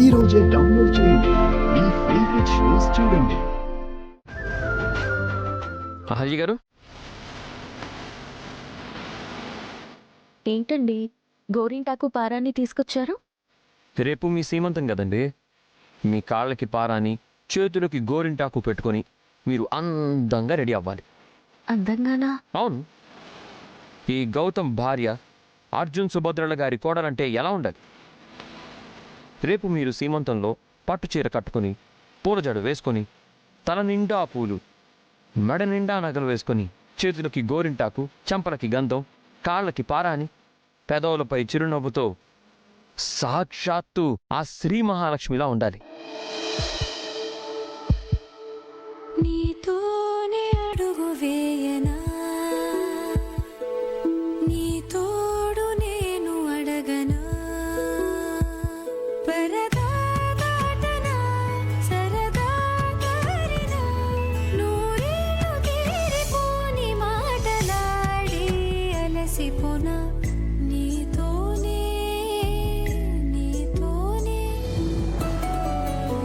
ఈ రోజే డౌన్లోడ్ చేయండి. మీ ఫేవరెట్ షోస్ చూడండి. అహల్య గారు, ఏంటండి గోరింటాకు పారాన్ని తీసుకొచ్చారు? రేపు మీ సీమంతం కదండి. మీ కాళ్ళకి పారాని, చేతులకి గోరింటాకు పెట్టుకొని మీరు అందంగా రెడీ అవ్వాలి. అందంగానా? అవును, ఈ గౌతమ్ భార్య అర్జున్ సుభద్రల గారి కోడలంటే ఎలా ఉండాలి? రేపు మీరు సీమంతంలో పట్టు చీర కట్టుకొని, పూలజడ వేసుకొని, తల నిండా పూలు, మెడ నిండా నగలు వేసుకొని, చేతులకి గోరింటాకు, చెంపలకి గంధం, కాళ్ళకి పారాని, పెదవులపై చిరునవ్వుతో సాక్షాత్తు ఆ శ్రీ మహాలక్ష్మిలా ఉండాలి. నీతోనే అడుగు వేయనా, నీ తోడు నేను అడగనా, పరదా